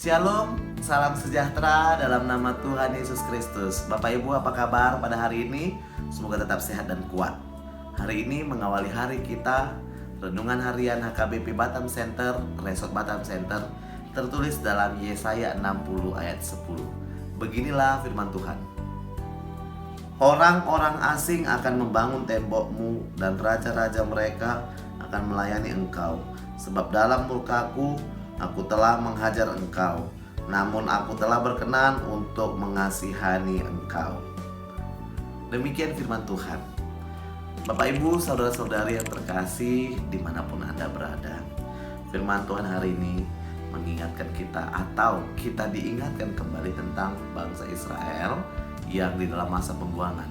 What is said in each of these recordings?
Shalom, salam sejahtera dalam nama Tuhan Yesus Kristus. Bapak Ibu, apa kabar pada hari ini? Semoga tetap sehat dan kuat. Hari ini mengawali hari kita, Renungan Harian HKBP Batam Center, Resort Batam Center, tertulis dalam Yesaya 60 ayat 10. Beginilah firman Tuhan. Orang-orang asing akan membangun tembokmu dan raja-raja mereka akan melayani engkau. Sebab dalam murkaku aku telah menghajar engkau, namun aku telah berkenan untuk mengasihani engkau. Demikian firman Tuhan. Bapak Ibu, saudara-saudari yang terkasih dimanapun Anda berada, firman Tuhan hari ini mengingatkan kita, atau kita diingatkan kembali tentang bangsa Israel yang di dalam masa pembuangan.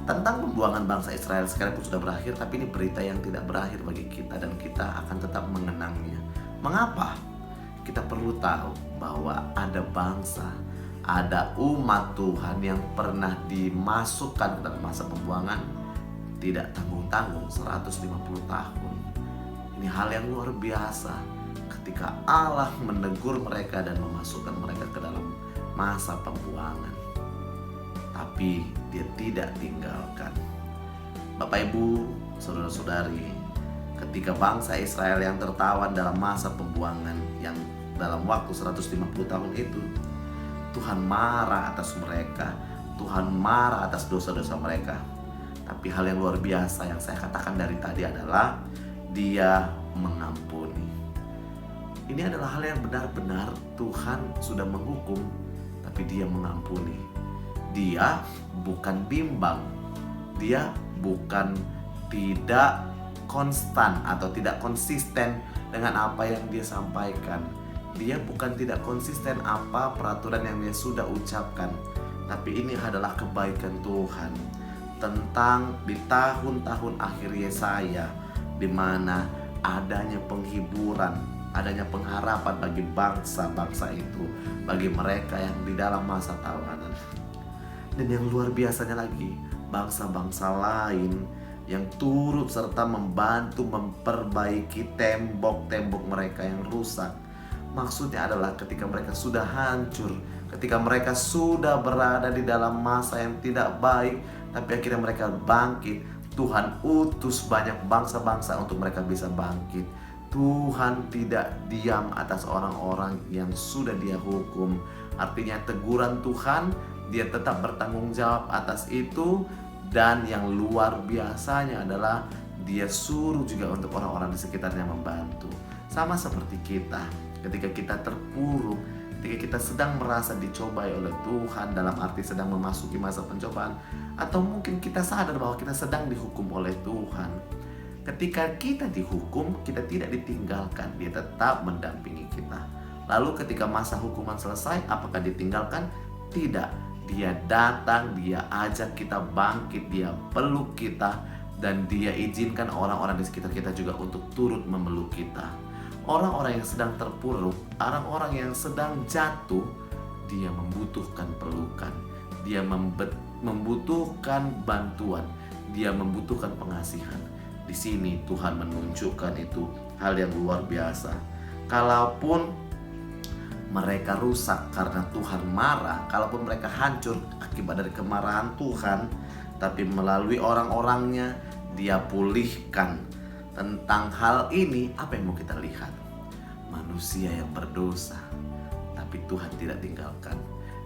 Tentang pembuangan bangsa Israel sekalipun sudah berakhir, tapi ini berita yang tidak berakhir bagi kita, dan kita akan tetap mengenangnya. Mengapa? Kita perlu tahu bahwa ada bangsa, ada umat Tuhan yang pernah dimasukkan ke dalam masa pembuangan tidak tanggung-tanggung 150 tahun. Ini hal yang luar biasa ketika Allah menegur mereka dan memasukkan mereka ke dalam masa pembuangan. Tapi dia tidak tinggalkan. Bapak Ibu, saudara-saudari, ketika bangsa Israel yang tertawan dalam masa pembuangan yang dalam waktu 150 tahun itu, Tuhan marah atas mereka, Tuhan marah atas dosa-dosa mereka. Tapi hal yang luar biasa yang saya katakan dari tadi adalah Dia mengampuni. Ini adalah hal yang benar-benar Tuhan sudah menghukum, tapi Dia mengampuni. Dia bukan bimbang, Dia bukan tidak konstan atau tidak konsisten dengan apa yang Dia sampaikan. Dia bukan tidak konsisten apa peraturan yang Dia sudah ucapkan. Tapi ini adalah kebaikan Tuhan tentang di tahun-tahun akhir Yesaya, di mana adanya penghiburan, adanya pengharapan bagi bangsa-bangsa itu, bagi mereka yang di dalam masa tawanan. Dan yang luar biasanya lagi, bangsa-bangsa lain yang turut serta membantu memperbaiki tembok-tembok mereka yang rusak. Maksudnya adalah ketika mereka sudah hancur, ketika mereka sudah berada di dalam masa yang tidak baik, tapi akhirnya mereka bangkit. Tuhan utus banyak bangsa-bangsa untuk mereka bisa bangkit. Tuhan tidak diam atas orang-orang yang sudah Dia hukum. Artinya teguran Tuhan, Dia tetap bertanggung jawab atas itu. Dan yang luar biasanya adalah Dia suruh juga untuk orang-orang di sekitarnya membantu. Sama seperti kita, ketika kita terpuruk, ketika kita sedang merasa dicobai oleh Tuhan, dalam arti sedang memasuki masa pencobaan, atau mungkin kita sadar bahwa kita sedang dihukum oleh Tuhan. Ketika kita dihukum, kita tidak ditinggalkan, Dia tetap mendampingi kita. Lalu ketika masa hukuman selesai, apakah ditinggalkan? Tidak. Dia datang, Dia ajak kita bangkit, Dia peluk kita, dan Dia izinkan orang-orang di sekitar kita juga untuk turut memeluk kita. Orang-orang yang sedang terpuruk, orang-orang yang sedang jatuh, dia membutuhkan pelukan, dia membutuhkan bantuan, dia membutuhkan pengasihan. Di sini Tuhan menunjukkan itu hal yang luar biasa. Kalaupun mereka rusak karena Tuhan marah, kalaupun mereka hancur akibat dari kemarahan Tuhan, tapi melalui orang-orangnya Dia pulihkan. Tentang hal ini, apa yang mau kita lihat? Manusia yang berdosa, tapi Tuhan tidak tinggalkan.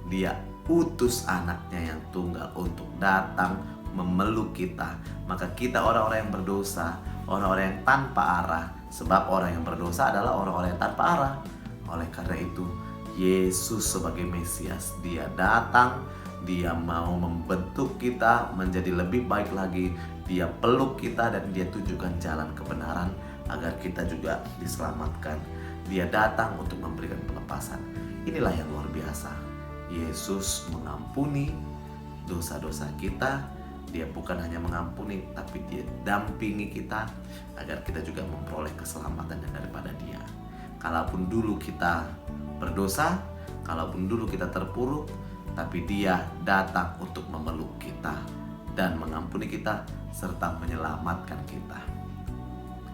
Dia utus anaknya yang tunggal untuk datang memeluk kita. Maka kita orang-orang yang berdosa, orang-orang yang tanpa arah. Sebab orang yang berdosa adalah orang-orang yang tanpa arah. Oleh karena itu, Yesus sebagai Mesias, Dia datang, Dia mau membentuk kita menjadi lebih baik lagi. Dia peluk kita dan Dia tunjukkan jalan kebenaran agar kita juga diselamatkan. Dia datang untuk memberikan pelepasan. Inilah yang luar biasa. Yesus mengampuni dosa-dosa kita. Dia bukan hanya mengampuni, tapi Dia dampingi kita agar kita juga memperoleh keselamatan daripada Dia. Kalaupun dulu kita berdosa, kalaupun dulu kita terpuruk, tapi Dia datang untuk memeluk kita dan mengampuni kita serta menyelamatkan kita.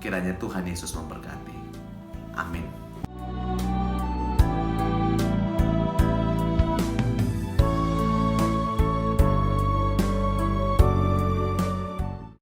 Kiranya Tuhan Yesus memberkati. Amin.